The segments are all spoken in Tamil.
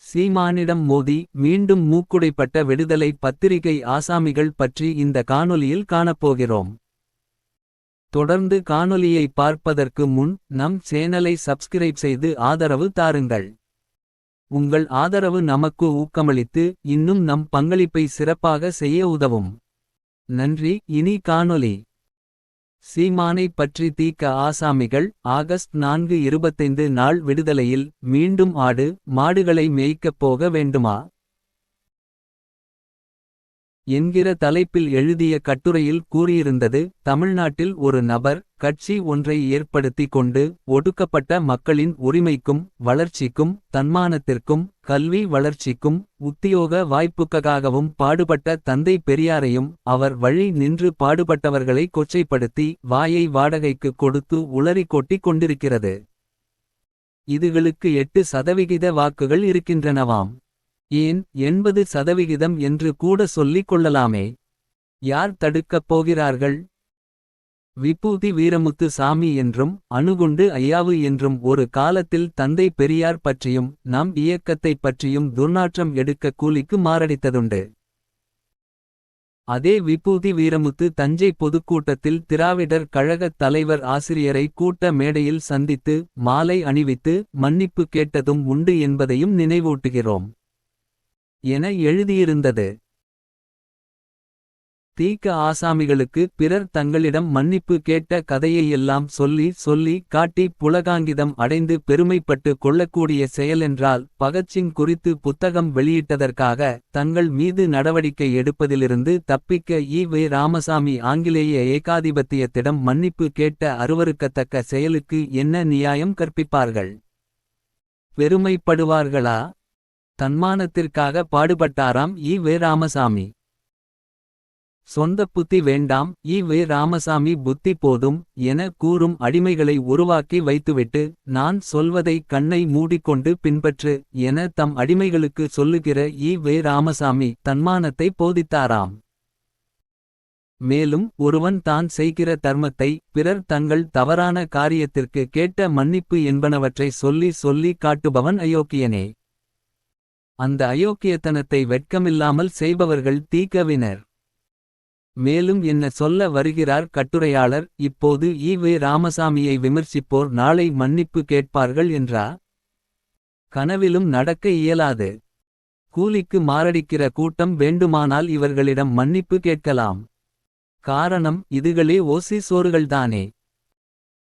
சீமானிடம் மோதி மீண்டும் மூக்குடைப்பட்ட விடுதலை பத்திரிகை ஆசாமிகள் பற்றி இந்த காணொளியில் காணப்போகிறோம். தொடர்ந்து காணொளியை பார்ப்பதற்கு முன் நம் சேனலை சப்ஸ்கிரைப் செய்து ஆதரவு தாருங்கள். உங்கள் ஆதரவு நமக்கு ஊக்கமளித்து இன்னும் நம் பங்களிப்பை சிறப்பாக செய்ய உதவும். நன்றி. இனி காணொளி. சீமானை பற்றி தீக்க ஆசாமிகள் ஆகஸ்ட் 4, 25 நாள் விடுதலையில் மீண்டும் ஆடு மாடுகளை மேய்க்கப் போக வேண்டுமா என்கிற தலைப்பில் எழுதிய கட்டுரையில் கூறியிருந்தது. தமிழ்நாட்டில் ஒரு நபர் கட்சி ஒன்றை ஏற்படுத்தி கொண்டு ஒடுக்கப்பட்ட மக்களின் உரிமைக்கும் வளர்ச்சிக்கும் தன்மானத்திற்கும் கல்வி வளர்ச்சிக்கும் உத்தியோக வாய்ப்புக்காகவும் பாடுபட்ட தந்தை பெரியாரையும் அவர் வழி நின்று பாடுபட்டவர்களை கொச்சைப்படுத்தி வாயை வாடகைக்கு கொடுத்து உளறி கொட்டிக் கொண்டிருக்கிறது. இதுகளுக்கு 8% வாக்குகள் இருக்கின்றனவாம். ஏன் 80% என்று கூட சொல்லிக் கொள்ளலாமே. யார் தடுக்கப் போகிறார்கள்? விபூதி வீரமுத்து சாமி என்றும் அணுகுண்டு ஐயாவு என்றும் ஒரு காலத்தில் தந்தை பெரியார் பற்றியும் நம் இயக்கத்தைப் பற்றியும் துர்நாற்றம் எடுக்க கூலிக்கு மாரடித்ததுண்டு. அதே விபூதி வீரமுத்து தஞ்சை பொதுக்கூட்டத்தில் திராவிடர் கழகத் தலைவர் ஆசிரியரை கூட்ட மேடையில் சந்தித்து மாலை அணிவித்து மன்னிப்பு கேட்டதும் உண்டு என்பதையும் நினைவூட்டுகிறோம் என எழுதியிருந்தது. தீக்க ஆசாமிகளுக்கு பிறர் தங்களிடம் மன்னிப்பு கேட்ட கதையையெல்லாம் சொல்லி காட்டி புலகாங்கிதம் அடைந்து பெருமைப்பட்டு கொள்ளக்கூடிய செயலென்றால் பகத்சிங் குறித்து புத்தகம் வெளியிட்டதற்காக தங்கள் மீது நடவடிக்கை எடுப்பதிலிருந்து தப்பிக்க ஈ.வே. ராமசாமி ஆங்கிலேய ஏகாதிபத்தியத்திடம் மன்னிப்பு கேட்ட அருவருக்கத்தக்க செயலுக்கு என்ன நியாயம் கற்பிப்பார்கள்? பெருமைப்படுவார்களா? தன்மானத்திற்காக பாடுபட்டாராம் ஈ.வே. ராமசாமி. சொந்த புத்தி வேண்டாம், ஈ.வே. ராமசாமி புத்தி போதும் என கூறும் அடிமைகளை உருவாக்கி வைத்துவிட்டு நான் சொல்வதை கண்ணை மூடிக்கொண்டு பின்பற்று என தம் அடிமைகளுக்கு சொல்லுகிற ஈ.வே. ராமசாமி தன்மானத்தை போதித்தாராம். மேலும் ஒருவன் தான் செய்கிற தர்மத்தை பிறர் தங்கள் தவறான காரியத்திற்கு கேட்ட மன்னிப்பு என்பனவற்றை சொல்லி காட்டுபவன் அயோக்கியனே. அந்த அயோக்கியத்தனத்தை வெட்கமில்லாமல் செய்பவர்கள் தீக்கவினர். மேலும் என்ன சொல்ல வருகிறார் கட்டுரையாளர்? இப்போது ஈ.வே. ராமசாமியை விமர்சிப்போர் நாளை மன்னிப்பு கேட்பார்கள் என்றா? கனவிலும் நடக்க இயலாது. கூலிக்கு மாரடிக்கிற கூட்டம் வேண்டுமானால் இவர்களிடம் மன்னிப்பு கேட்கலாம். காரணம் இதுகளே ஓசி சோறுகள்தானே.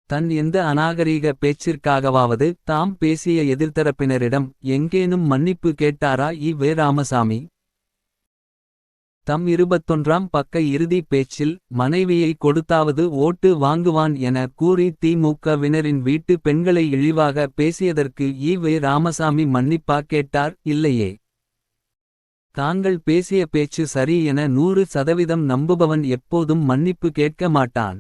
தன் எந்த அநாகரீக பேச்சிற்காகவாவது தாம் பேசிய எதிர்த்தரப்பினரிடம் எங்கேனும் மன்னிப்பு கேட்டாரா ஈ.வே. ராமசாமி? தம் 21ஆம் பக்க இறுதி பேச்சில் மனைவியை கொடுத்தாவது ஓட்டு வாங்குவான் என கூறி திமுகவினரின் வீட்டு பெண்களை இழிவாக பேசியதற்கு ஈ.வே. ராமசாமி மன்னிப்பா கேட்டார்? இல்லையே. தாங்கள் பேசிய பேச்சு சரி என 100% நம்புபவன் எப்போதும் மன்னிப்பு கேட்க மாட்டான்.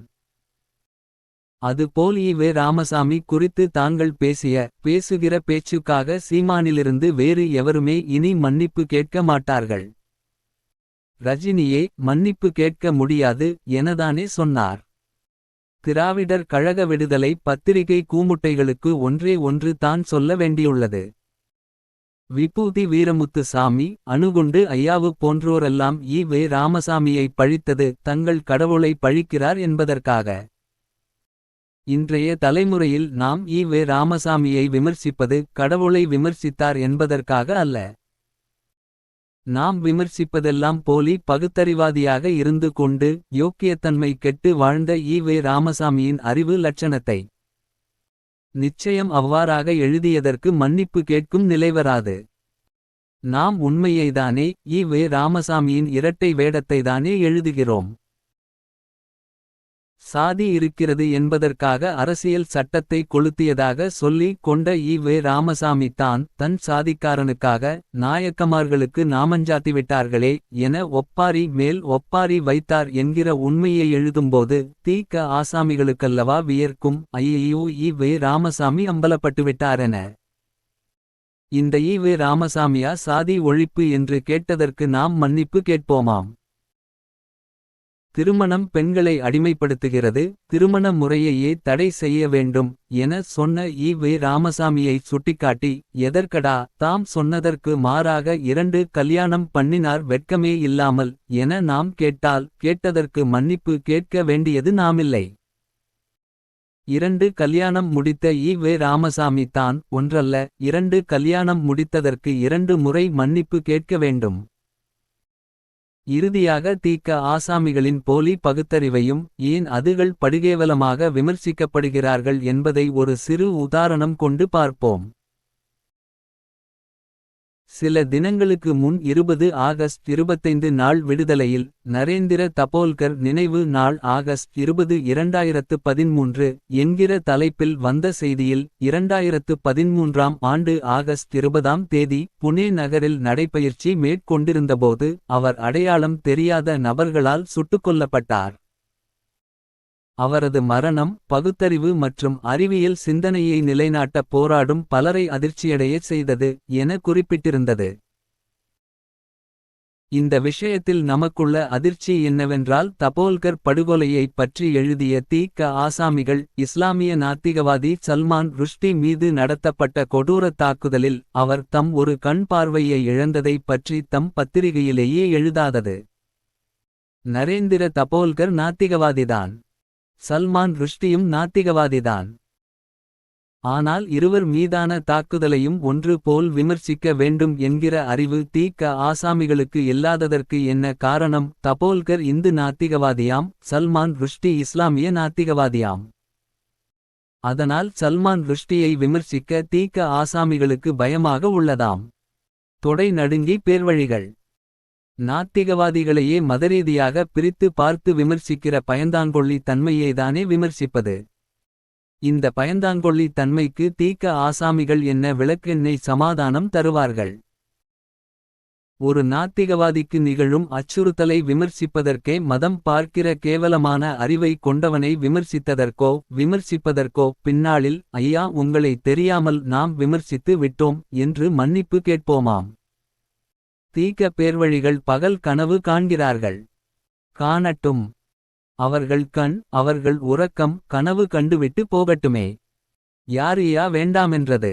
அதுபோல் ஈ.வே. ராமசாமி குறித்து தாங்கள் பேசுகிற பேச்சுக்காக சீமானிலிருந்து வேறு எவருமே இனி மன்னிப்பு கேட்க மாட்டார்கள். ரஜினியே மன்னிப்பு கேட்க முடியாது எனதானே சொன்னார். திராவிடர் கழக விடுதலை பத்திரிகை கூமுட்டைகளுக்கு ஒன்றே ஒன்று தான் சொல்ல வேண்டியுள்ளது. விபூதி வீரமுத்து சாமி அணுகுண்டு ஐயாவு போன்றோரெல்லாம் ஈ.வே. ராமசாமியை பழித்தது தங்கள் கடவுளை பழிக்கிறார் என்பதற்காக. இன்றைய தலைமுறையில் நாம் ஈ.வே. ராமசாமியை விமர்சிப்பது கடவுளை விமர்சித்தார் என்பதற்காக அல்ல. நாம் விமர்சிப்பதெல்லாம் போலி பகுத்தறிவாதியாக இருந்து கொண்டு யோக்கியத்தன்மை கெட்டு வாழ்ந்த ஈ.வே. ராமசாமியின் அறிவு லட்சணத்தை. நிச்சயம் அவ்வாறாக எழுதியதற்கு மன்னிப்பு கேட்கும் நிலை வராது. நாம் உண்மையைதானே ஈ.வே. ராமசாமியின் இரட்டை வேடத்தைதானே எழுதுகிறோம். சாதி இருக்கிறது என்பதற்காக அரசியல் சட்டத்தை கொளுத்தியதாக சொல்லி கொண்ட ஈ.வே. ராமசாமி தான் தன் சாதிக்காரனுக்காக நாயக்கமார்களுக்கு நாமஞ்சாத்திவிட்டார்களே என ஒப்பாரி மேல் ஒப்பாரி வைத்தார் என்கிற உண்மையை எழுதும்போது தீக்க ஆசாமிகளுக்கல்லவா வியர்க்கும். ஐயையோ, ஈ.வே. ராமசாமி அம்பலப்பட்டுவிட்டாரென. இந்த ஈ.வே. ராமசாமியா சாதி ஒழிப்பு என்று கேட்டதற்கு நாம் மன்னிப்பு கேட்போமாம். திருமணம் பெண்களை அடிமைப்படுத்துகிறது. திருமண முறையையே தடை செய்ய வேண்டும். என சொன்ன ராமசாமியை சுட்டிக்காட்டி, எதற்கடா தாம் சொன்னதற்கு மாறாக 2 கல்யாணம் பண்ணினார் வெட்கமே இல்லாமல். என நாம் கேட்டால், கேட்டதற்கு மன்னிப்பு கேட்க வேண்டியது நாமில்லை. 2 கல்யாணம் முடித்த ராமசாமி தான் ஒன்றல்ல 2 கல்யாணம் முடித்ததற்கு 2 முறை மன்னிப்பு கேட்க வேண்டும். இறுதியாக ஆசாமிகளின் போலி பகுத்தறிவையும், ஏன் அதுகள் படுகேவலமாக விமர்சிக்கப்படுகிறார்கள் என்பதை ஒரு சிறு உதாரணம் கொண்டு பார்ப்போம். சில தினங்களுக்கு முன் 20 ஆகஸ்ட் 25 நாள் விடுதலையில், நரேந்திர தபோல்கர் நினைவு நாள் ஆகஸ்ட் 20 2013 என்கிற தலைப்பில் வந்த செய்தியில், 2013ஆம் ஆண்டு ஆகஸ்ட் 20ஆம் தேதி புனே நகரில் நடைபயிற்சி மேற்கொண்டிருந்தபோது, அவர் அடையாளம் தெரியாத நபர்களால் சுட்டுக்கொல்லப்பட்டார். அவரது மரணம் பகுத்தறிவு மற்றும் அறிவியல் சிந்தனையை நிலைநாட்டப் போராடும் பலரை அதிர்ச்சியடையச் செய்தது என குறிப்பிட்டிருந்தது. இந்த விஷயத்தில் நமக்குள்ள அதிர்ச்சி என்னவென்றால், தபோல்கர் படுகொலையைப் பற்றி எழுதிய ஆசாமிகள், இஸ்லாமிய நாத்திகவாதி சல்மான் ருஷ்டி மீது நடத்தப்பட்ட கொடூர தாக்குதலில் அவர் தம் ஒரு கண் பார்வையை இழந்ததைப் பற்றி தம் பத்திரிகையிலேயே எழுதாதது. நரேந்திர தபோல்கர் நாத்திகவாதிதான். சல்மான் ருஷ்டியும் நாத்திகவாதிதான். ஆனால் இருவர் மீதான தாக்குதலையும் ஒன்று போல் விமர்சிக்க வேண்டும் என்கிற அறிவு ஆசாமிகளுக்கு இல்லாததற்கு என்ன காரணம்? தபோல்கர் இந்து நாத்திகவாதியாம், சல்மான் ருஷ்டி இஸ்லாமிய நாத்திகவாதியாம். அதனால் சல்மான் ருஷ்டியை விமர்சிக்க ஆசாமிகளுக்கு பயமாக உள்ளதாம். தொடை நடுங்கி பேர்வழிகள். நாத்திகவாதிகளையே மதரீதியாக பிரித்து பார்த்து விமர்சிக்கிற பயந்தாங்கொள்ளி தன்மையேதானே விமர்சிப்பது. இந்த பயந்தாங்கொள்ளி தன்மைக்கு ஆசாமிகள் என்ன விளக்கெண்ணை சமாதானம் தருவார்கள்? ஒரு நாத்திகவாதிக்கு நிகழும் அச்சுறுத்தலை விமர்சிப்பதற்கே மதம் பார்க்கிற கேவலமான அறிவை கொண்டவனை விமர்சிப்பதற்கோ பின்னாளில், ஐயா உங்களை தெரியாமல் நாம் விமர்சித்து விட்டோம் என்று மன்னிப்பு கேட்போமாம். பேர்வழிகள் பகல் கனவு காண்கிறார்கள். காணட்டும். அவர்கள் கண், அவர்கள் உறக்கம், கனவு கண்டுவிட்டு போகட்டுமே. யாரையா வேண்டாமென்றது?